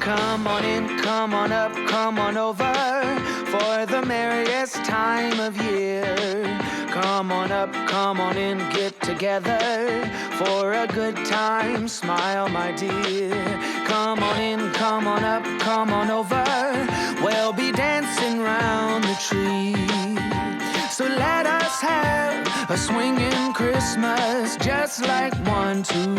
Come on in, come on up, come on over for the merriest time of year. Come on up, come on in, get together for a good time. Smile, my dear. Come on in, come on up, come on over. We'll be dancing round the tree. So let us have a swinging Christmas, just like 1, 2, 3.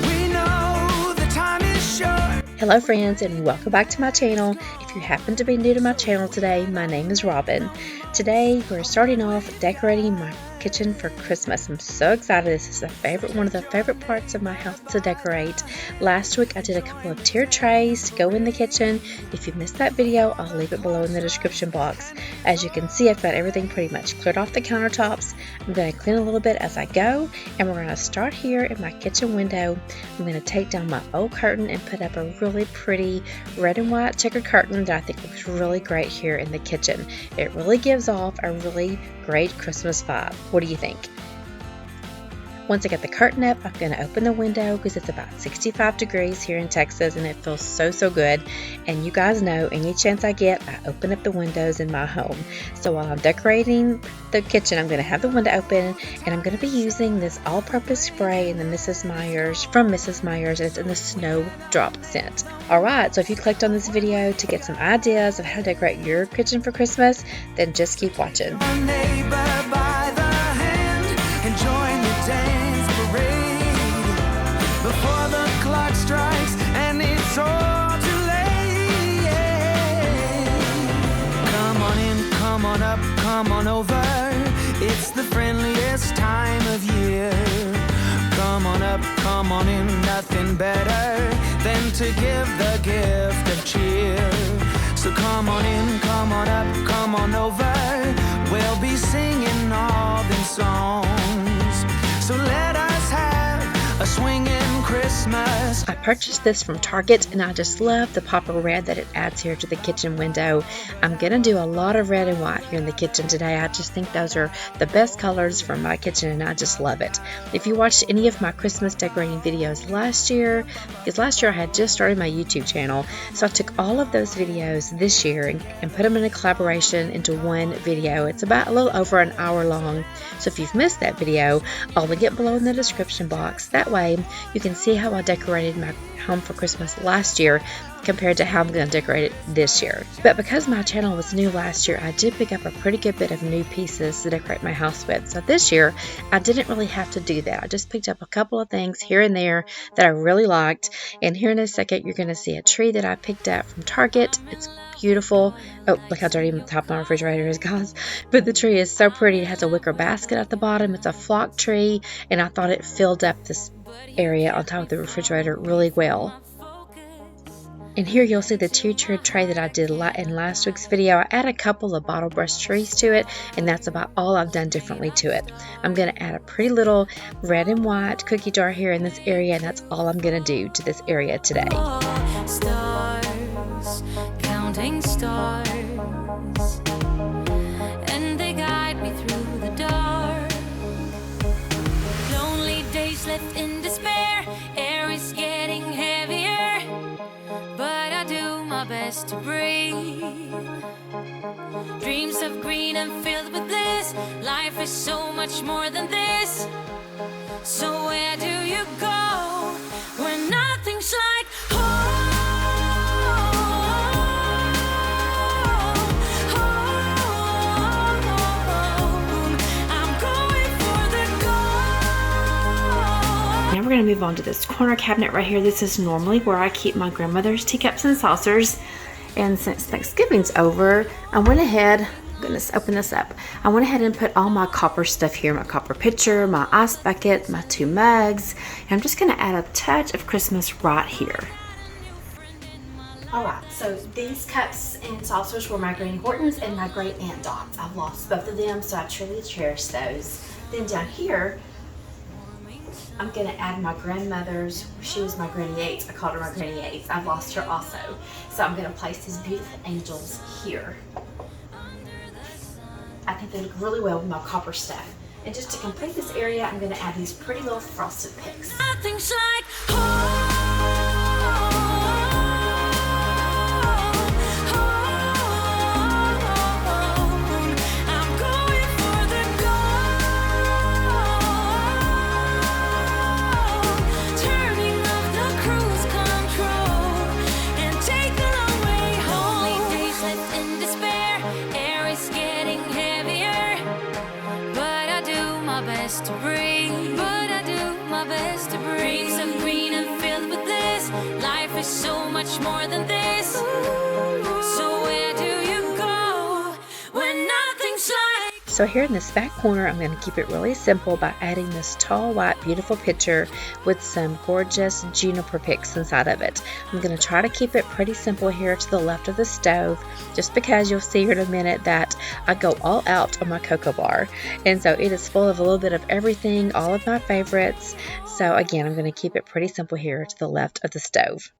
We know the time is short. Hello friends, and welcome back to my channel. If you happen to be new to my channel today, my name is Robin. Today we're starting off decorating my kitchen for Christmas. I'm so excited. This is one of the favorite parts of my house to decorate. Last week I did a couple of tiered trays to go in the kitchen. If you missed that video, I'll leave it below in the description box. As you can see, I've got everything pretty much cleared off the countertops. I'm going to clean a little bit as I go, and we're going to start here in my kitchen window. I'm going to take down my old curtain and put up a really pretty red and white checkered curtain that I think looks really great here in the kitchen. It really gives off a really great Christmas vibe. What do you think? Once I get the curtain up, I'm going to open the window because it's about 65 degrees here in Texas and it feels so good. And you guys know, any chance I get, I open up the windows in my home. So while I'm decorating the kitchen, I'm going to have the window open, and I'm going to be using this all-purpose spray from Mrs. Meyer's. It's in the Snowdrop scent. Alright, so if you clicked on this video to get some ideas of how to decorate your kitchen for Christmas, then just keep watching. Before the clock strikes and it's all too late. Come on in, come on up, come on over. It's the friendliest time of year. Come on up, come on in, nothing better than to give the gift of cheer. So come on in, come on up, come on over. We'll be singing all them songs. So let us have a swinging Christmas. I purchased this from Target, and I just love the pop of red that it adds here to the kitchen window. I'm going to do a lot of red and white here in the kitchen today. I just think those are the best colors for my kitchen, and I just love it. If you watched any of my Christmas decorating videos last year, because last year I had just started my YouTube channel, so I took all of those videos this year and put them in a collaboration into one video. It's about a little over an hour long, so if you've missed that video, I'll link it below in the description box. That way you can see how I decorated my home for Christmas last year compared to how I'm going to decorate it this year. But because my channel was new last year, I did pick up a pretty good bit of new pieces to decorate my house with. So this year, I didn't really have to do that. I just picked up a couple of things here and there that I really liked. And here in a second, you're going to see a tree that I picked up from Target. It's beautiful. Oh, look how dirty the top of my refrigerator is, guys. But the tree is so pretty. It has a wicker basket at the bottom. It's a flock tree, and I thought it filled up this area on top of the refrigerator really well. And here you'll see the tiered tray that I did in last week's video. I add a couple of bottle brush trees to it, and that's about all I've done differently to it. I'm going to add a pretty little red and white cookie jar here in this area, and that's all I'm going to do to this area today. Stars, counting stars, and they guide me through the dark. Lonely days left in despair, air is getting heavier, but I do my best to breathe. Dreams of green and filled with bliss. Life is so much more than this. So where do you go when nothing's like home? Now we're going to move on to this corner cabinet right here. This is normally where I keep my grandmother's teacups and saucers. And since Thanksgiving's over, I went ahead, goodness, open this up. I went ahead and put all my copper stuff here, my copper pitcher, my ice bucket, my 2 mugs. And I'm just going to add a touch of Christmas right here. Alright, so these cups and saucers were my Granny Hortons and my great Aunt Dot's. I've lost both of them, so I truly cherish those. Then down here, I'm going to add my grandmother's. She was my Granny Eights. I called her my Granny Eights. I've lost her also. So I'm going to place these beautiful angels here. I think they look really well with my copper stuff. And just to complete this area, I'm going to add these pretty little frosted picks. Nothing's like home. best to breathe, but I do my best to breathe. Dreams of green and filled with this. Life is so much more than this. So where do you go when nothing's like? So here in this back corner, I'm going to keep it really simple by adding this tall, white, beautiful picture with some gorgeous juniper picks inside of it. I'm going to try to keep it pretty simple here to the left of the stove, just because you'll see here in a minute that I go all out on my cocoa bar. And so it is full of a little bit of everything, all of my favorites. So again, I'm going to keep it pretty simple here to the left of the stove.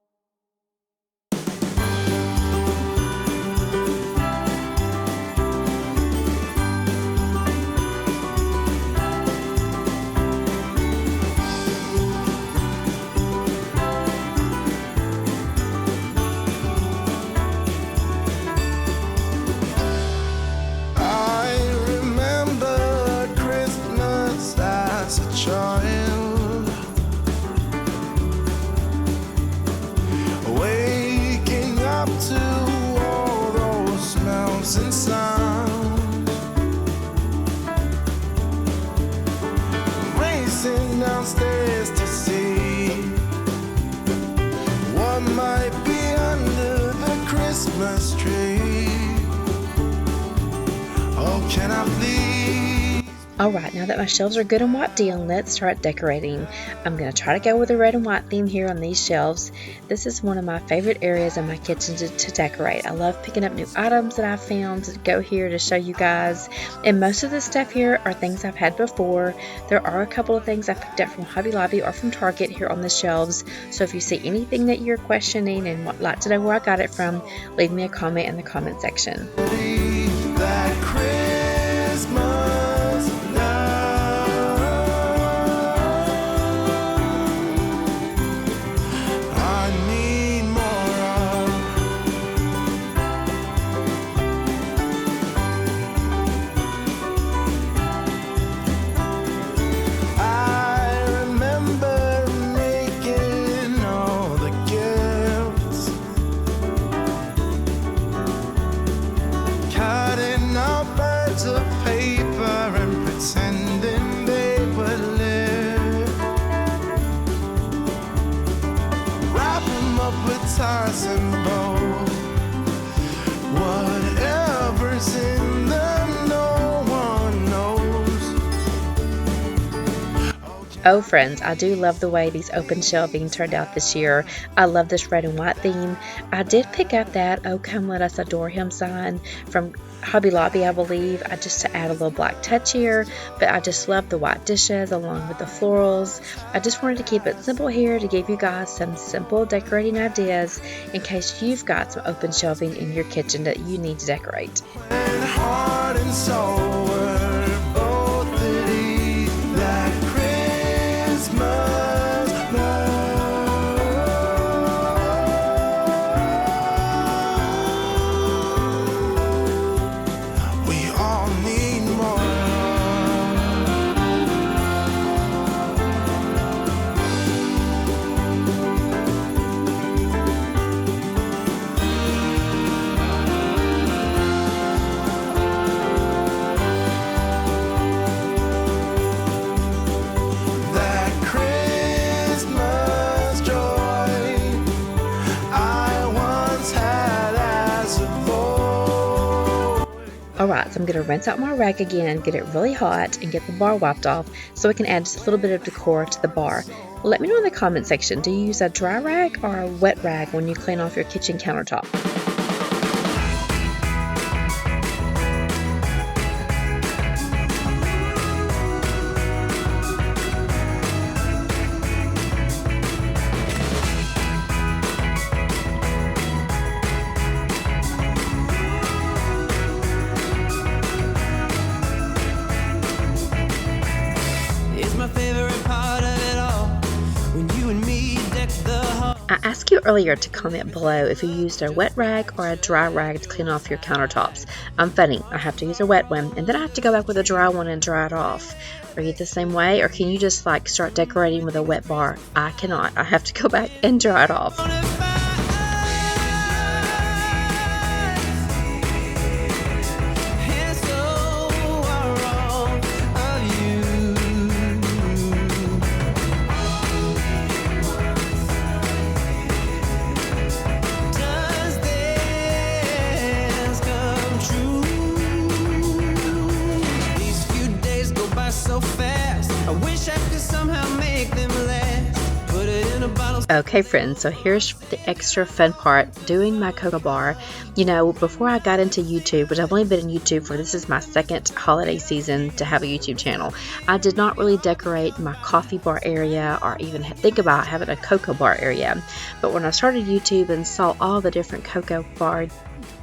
Downstairs to see what might be under the Christmas tree. Oh, can I please? Alright, now that my shelves are good and wiped down, let's start decorating. I'm going to try to go with a red and white theme here on these shelves. This is one of my favorite areas in my kitchen to decorate. I love picking up new items that I've found to go here to show you guys. And most of the stuff here are things I've had before. There are a couple of things I picked up from Hobby Lobby or from Target here on the shelves. So if you see anything that you're questioning and would like to know where I got it from, leave me a comment in the comment section. That Christmas. Whatever's in them, no one knows. Oh friends, I do love the way these open shelving turned out this year. I love this red and white theme. I did pick up that "Oh Come Let Us Adore Him" sign from Hobby Lobby, I believe, just to add a little black touch here, but I just love the white dishes along with the florals. I just wanted to keep it simple here to give you guys some simple decorating ideas in case you've got some open shelving in your kitchen that you need to decorate. When heart and soul were both at ease, that Christmas love. We all need more. That Christmas joy I once had as a boy. Alright, so I'm going to rinse out my rag again, get it really hot, and get the bar wiped off so we can add just a little bit of decor to the bar. Let me know in the comment section, do you use a dry rag or a wet rag when you clean off your kitchen countertop? It's my favorite part of it all. When you and me deck the hall. I asked you earlier to comment below if you used a wet rag or a dry rag to clean off your countertops. I'm funny, I have to use a wet one and then I have to go back with a dry one and dry it off. Are you the same way, or can you just like start decorating with a wet bar? I cannot. I have to go back and dry it off. by so fast. I wish I could somehow make them last. Put it in a bottle. Okay friends, so here's the extra fun part, doing my cocoa bar. You know, before I got into YouTube, which I've only been in YouTube for, this is my second holiday season to have a YouTube channel, I did not really decorate my coffee bar area or even think about having a cocoa bar area. But when I started YouTube and saw all the different cocoa bar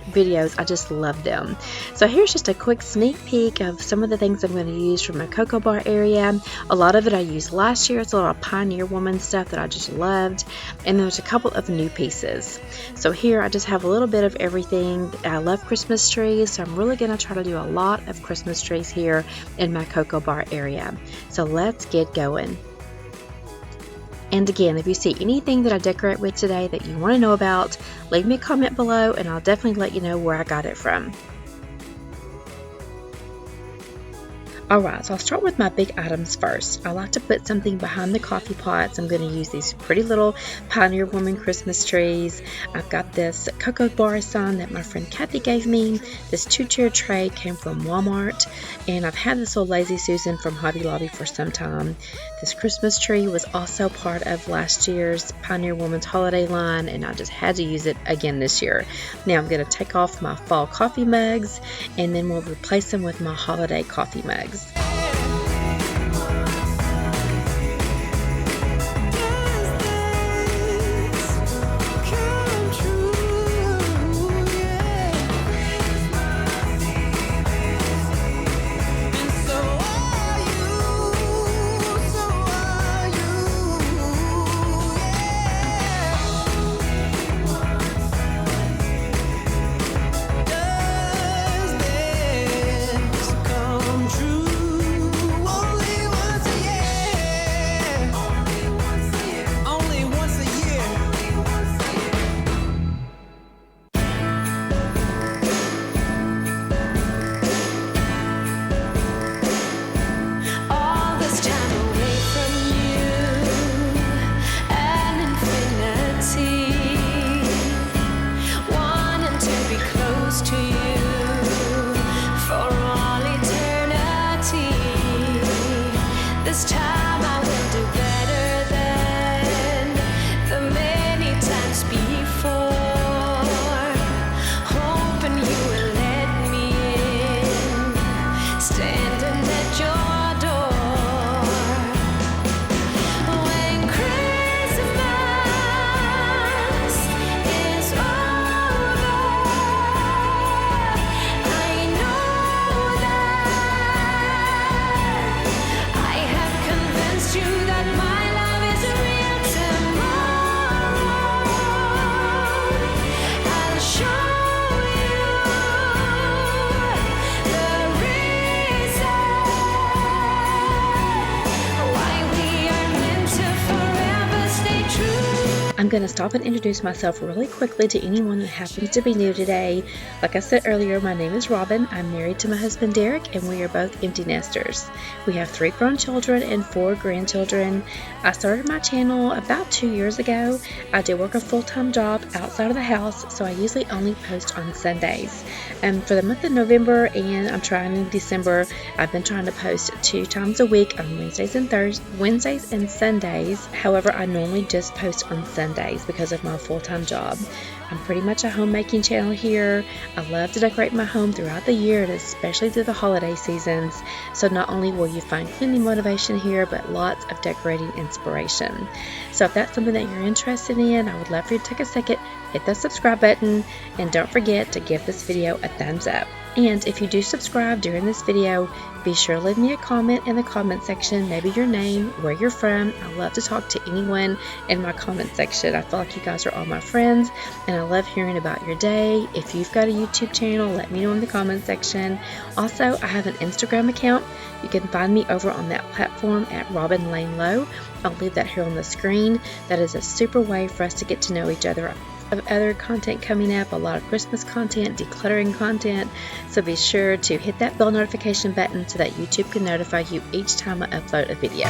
videos, I just love them. So here's just a quick sneak peek of some of the things I'm going to use for my cocoa bar area. A lot of it I used last year. It's a lot of Pioneer Woman stuff that I just loved, and there's a couple of new pieces. So here I just have a little bit of everything. I love Christmas trees, so I'm really going to try to do a lot of Christmas trees here in my cocoa bar area. So let's get going. And again, if you see anything that I decorate with today that you want to know about, leave me a comment below and I'll definitely let you know where I got it from. Alright, so I'll start with my big items first. I like to put something behind the coffee pots. I'm going to use these pretty little Pioneer Woman Christmas trees. I've got this cocoa bar sign that my friend Kathy gave me. This 2-chair tray came from Walmart. And I've had this old Lazy Susan from Hobby Lobby for some time. This Christmas tree was also part of last year's Pioneer Woman's holiday line, and I just had to use it again this year. Now I'm going to take off my fall coffee mugs, and then we'll replace them with my holiday coffee mugs. I'm going to stop and introduce myself really quickly to anyone that happens to be new today. Like I said earlier, my name is Robin. I'm married to my husband Derek, and we are both empty nesters. We have 3 grown children and 4 grandchildren. I started my channel about 2 years ago. I do work a full-time job outside of the house, so I usually only post on Sundays. For the month of November, and I'm trying in December, I've been trying to post 2 times a week on Wednesdays and Sundays. However, I normally just post on Sundays because of my full-time job. I'm pretty much a homemaking channel here. I love to decorate my home throughout the year, and especially through the holiday seasons. So not only will you find cleaning motivation here, but lots of decorating inspiration. So if that's something that you're interested in, I would love for you to take a second, hit that subscribe button, and don't forget to give this video a thumbs up. And if you do subscribe during this video, be sure to leave me a comment in the comment section, maybe your name, where you're from. I love to talk to anyone in my comment section. I feel like you guys are all my friends, and I love hearing about your day. If you've got a YouTube channel, let me know in the comment section. Also, I have an Instagram account. You can find me over on that platform at Robin Lane Lowe. I'll leave that here on the screen. That is a super way for us to get to know each other. Of other content coming up, a lot of Christmas content, decluttering content, so be sure to hit that bell notification button so that YouTube can notify you each time I upload a video.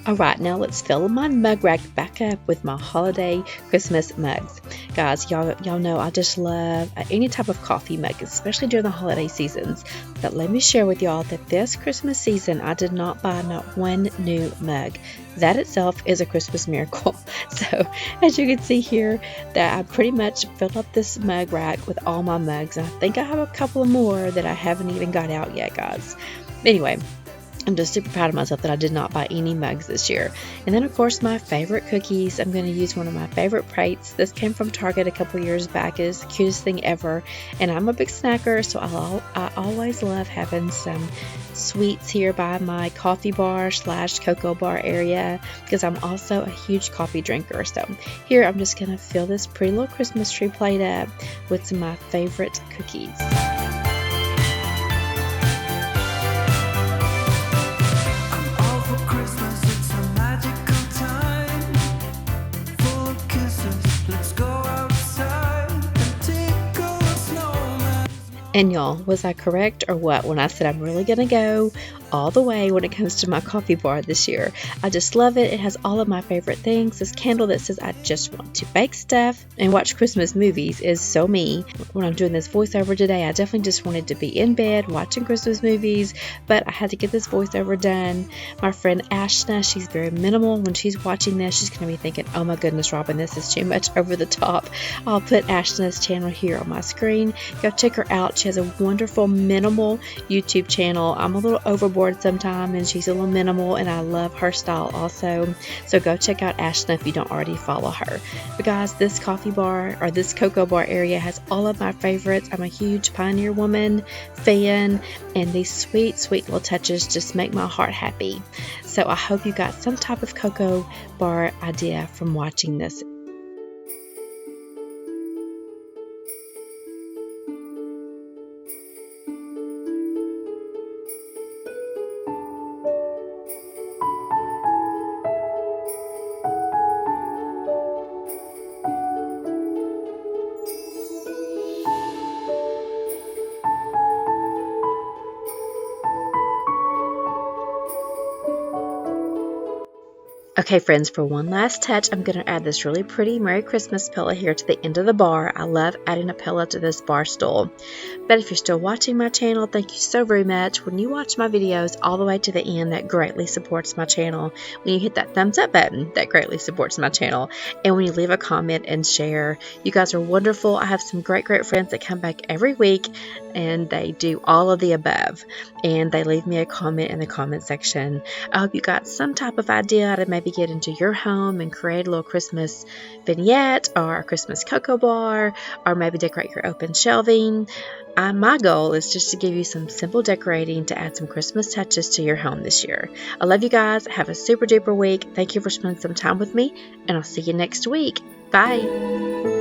Alright, now let's fill my mug rack back up with my holiday Christmas mugs. Guys, y'all know I just love any type of coffee mug, especially during the holiday seasons. But let me share with y'all that this Christmas season, I did not buy not one new mug. That itself is a Christmas miracle. So, as you can see here, that I pretty much filled up this mug rack with all my mugs. And I think I have a couple more that I haven't even got out yet, guys. Anyway, I'm just super proud of myself that I did not buy any mugs this year. And then, of course, my favorite cookies. I'm going to use one of my favorite plates. This came from Target a couple years back. It's the cutest thing ever. And I'm a big snacker, so I always love having some sweets here by my coffee bar / cocoa bar area, because I'm also a huge coffee drinker. So here I'm just going to fill this pretty little Christmas tree plate up with some of my favorite cookies. And y'all, was I correct or what when I said I'm really going to go all the way when it comes to my coffee bar this year? I just love it. It has all of my favorite things. This candle that says I just want to bake stuff and watch Christmas movies is so me. When I'm doing this voiceover today, I definitely just wanted to be in bed watching Christmas movies, but I had to get this voiceover done. My friend Ashna, she's very minimal. When she's watching this, she's going to be thinking, oh my goodness, Robin, this is too much over the top. I'll put Ashna's channel here on my screen. Go check her out. She has a wonderful minimal YouTube channel. I'm a little overboard sometimes, and she's a little minimal, and I love her style also. So go check out Ashna if you don't already follow her. But guys, this coffee bar or this cocoa bar area has all of my favorites. I'm a huge Pioneer Woman fan, and these sweet, sweet little touches just make my heart happy. So I hope you got some type of cocoa bar idea from watching this. Okay friends, for one last touch, I'm going to add this really pretty Merry Christmas pillow here to the end of the bar. I love adding a pillow to this bar stool. But if you're still watching my channel, thank you so very much. When you watch my videos all the way to the end, that greatly supports my channel. When you hit that thumbs up button, that greatly supports my channel. And when you leave a comment and share, you guys are wonderful. I have some great friends that come back every week, and they do all of the above. And they leave me a comment in the comment section. I hope you got some type of idea to maybe get into your home and create a little Christmas vignette or a Christmas cocoa bar, or maybe decorate your open shelving. My goal is just to give you some simple decorating to add some Christmas touches to your home this year. I love you guys. Have a super duper week. Thank you for spending some time with me, and I'll see you next week. Bye.